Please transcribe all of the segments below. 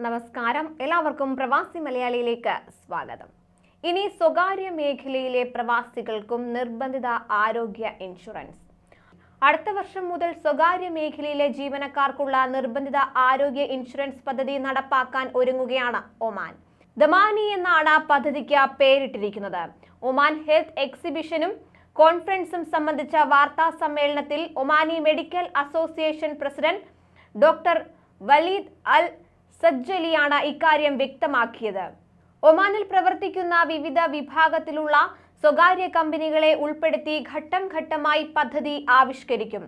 നമസ്കാരം, എല്ലാവർക്കും പ്രവാസി മലയാളിയിലേക്ക് സ്വാഗതം. ഇനി സ്വകാര്യ മേഖലയിലെ പ്രവാസികൾക്കും നിർബന്ധിത ആരോഗ്യ ഇൻഷുറൻസ്. അടുത്ത വർഷം മുതൽ സ്വകാര്യ മേഖലയിലെ ജീവനക്കാർക്കുള്ള നിർബന്ധിത ആരോഗ്യ ഇൻഷുറൻസ് പദ്ധതി നടപ്പാക്കാൻ ഒരുങ്ങുകയാണ് ഒമാൻ. ദമാനി എന്നാണ് പദ്ധതിക്ക് പേരിട്ടിരിക്കുന്നത്. ഒമാൻ ഹെൽത്ത് എക്സിബിഷനും കോൺഫറൻസും സംബന്ധിച്ച വാർത്താ സമ്മേളനത്തിൽ Omani medical association president doctor Waleed Al സജ്ജലിയാണ് ഇക്കാര്യം വ്യക്തമാക്കിയത്. ഒമാനിൽ പ്രവർത്തിക്കുന്ന വിവിധ വിഭാഗത്തിലുള്ള സ്വകാര്യ കമ്പനികളെ ഉൾപ്പെടുത്തി ഘട്ടം ഘട്ടമായി പദ്ധതി ആവിഷ്കരിക്കും.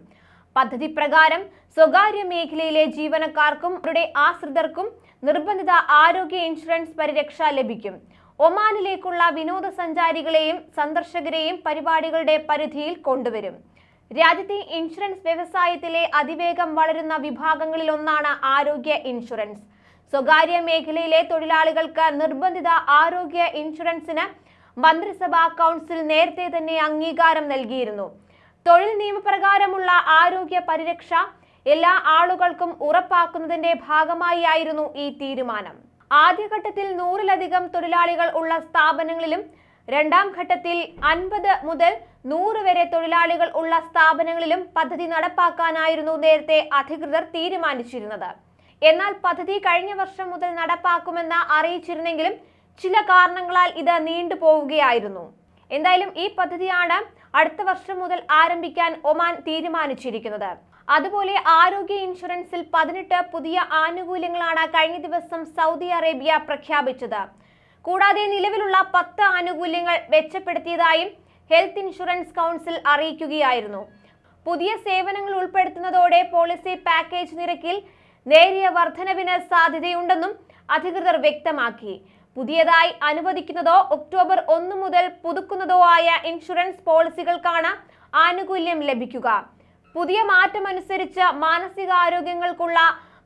പദ്ധതി പ്രകാരം സ്വകാര്യ മേഖലയിലെ ജീവനക്കാർക്കും അവരുടെ ആശ്രിതർക്കും നിർബന്ധിത ആരോഗ്യ ഇൻഷുറൻസ് പരിരക്ഷ ലഭിക്കും. ഒമാനിലേക്കുള്ള വിനോദസഞ്ചാരികളെയും സന്ദർശകരെയും പരിപാടികളുടെ പരിധിയിൽ കൊണ്ടുവരും. രാജ്യത്തെ ഇൻഷുറൻസ് വ്യവസായത്തിലെ അതിവേഗം വളരുന്ന വിഭാഗങ്ങളിൽ ഒന്നാണ് ആരോഗ്യ ഇൻഷുറൻസ്. സ്വകാര്യ മേഖലയിലെ തൊഴിലാളികൾക്ക് നിർബന്ധിത ആരോഗ്യ ഇൻഷുറൻസിന് മന്ത്രിസഭാ കൗൺസിൽ നേരത്തെ തന്നെ അംഗീകാരം നൽകിയിരുന്നു. തൊഴിൽ നിയമപ്രകാരമുള്ള ആരോഗ്യ പരിരക്ഷ എല്ലാ ആളുകൾക്കും ഉറപ്പാക്കുന്നതിന്റെ ഭാഗമായായിരുന്നു ഈ തീരുമാനം. ആദ്യഘട്ടത്തിൽ 100-ലധികം തൊഴിലാളികൾ ഉള്ള സ്ഥാപനങ്ങളിലും രണ്ടാം ഘട്ടത്തിൽ 50 മുതൽ 100 വരെ തൊഴിലാളികൾ ഉള്ള സ്ഥാപനങ്ങളിലും പദ്ധതി നടപ്പാക്കാനായിരുന്നു നേരത്തെ അധികൃതർ തീരുമാനിച്ചിരുന്നത്. എന്നാൽ പദ്ധതി കഴിഞ്ഞ വർഷം മുതൽ നടപ്പാക്കുമെന്ന് അറിയിച്ചിരുന്നെങ്കിലും ചില കാരണങ്ങളാൽ ഇത് നീണ്ടുപോവുകയായിരുന്നു. എന്തായാലും ഈ പദ്ധതിയാണ് അടുത്ത വർഷം മുതൽ ആരംഭിക്കാൻ ഒമാൻ തീരുമാനിച്ചിരിക്കുന്നത്. അതുപോലെ ആരോഗ്യ ഇൻഷുറൻസിൽ 18 പുതിയ ആനുകൂല്യങ്ങളാണ് കഴിഞ്ഞ ദിവസം സൗദി അറേബ്യ പ്രഖ്യാപിച്ചത്. കൂടാതെ നിലവിലുള്ള 10 ആനുകൂല്യങ്ങൾ മെച്ചപ്പെടുത്തിയതായും ഹെൽത്ത് ഇൻഷുറൻസ് കൗൺസിൽ അറിയിക്കുകയായിരുന്നു. പുതിയ സേവനങ്ങൾ ഉൾപ്പെടുത്തുന്നതോടെ പോളിസി പാക്കേജ് നിരക്കിൽ നേരിയ വർധനവിന് സാധ്യതയുണ്ടെന്നും അധികൃതർ വ്യക്തമാക്കി. പുതിയതായി അനുവദിക്കുന്നതോ ഒക്ടോബർ 1 മുതൽ പുതുക്കുന്നതോ ആയ ഇൻഷുറൻസ് പോളിസികൾക്കാണ് ആനുകൂല്യം ലഭിക്കുക. പുതിയ മാറ്റമനുസരിച്ച് മാനസികാരോഗ്യങ്ങൾക്കുള്ള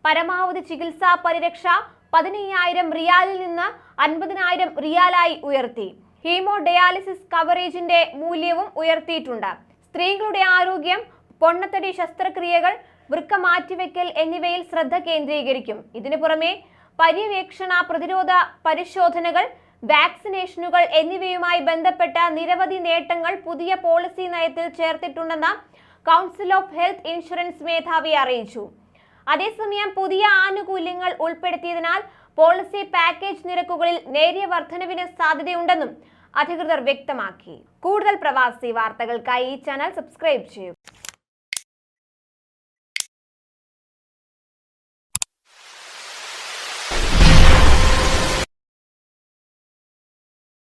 പരമാവധി ചികിത്സാ പരിരക്ഷ 15,000 റിയാലിൽ നിന്ന് 50,000 റിയാലായി ഉയർത്തി. ഹീമോ ഡയാലിസിസ് കവറേജിന്റെ മൂല്യവും ഉയർത്തിയിട്ടുണ്ട്. സ്ത്രീകളുടെ ആരോഗ്യം, പൊണ്ണത്തടി ശസ്ത്രക്രിയകൾ, വൃക്ക മാറ്റിവെക്കൽ എന്നിവയിൽ ശ്രദ്ധ കേന്ദ്രീകരിക്കും. ഇതിനു പുറമെ പര്യവേക്ഷണ, പ്രതിരോധ പരിശോധനകൾ, വാക്സിനേഷനുകൾ എന്നിവയുമായി ബന്ധപ്പെട്ട നിരവധി നേട്ടങ്ങൾ പുതിയ പോളിസി നയത്തിൽ ചേർത്തിട്ടുണ്ടെന്ന് കൗൺസിൽ ഓഫ് ഹെൽത്ത് ഇൻഷുറൻസ് മേധാവി അറിയിച്ചു. അതേസമയം പുതിയ ആനുകൂല്യങ്ങൾ ഉൾപ്പെടുത്തിയതിനാൽ പോളിസി പാക്കേജ് നിരക്കുകളിൽ നേരിയ വർധനവിന് സാധ്യതയുണ്ടെന്നും അധികൃതർ വ്യക്തമാക്കി. കൂടുതൽ പ്രവാസി വാർത്തകൾക്കായി ഈ ചാനൽ സബ്സ്ക്രൈബ് ചെയ്യുക.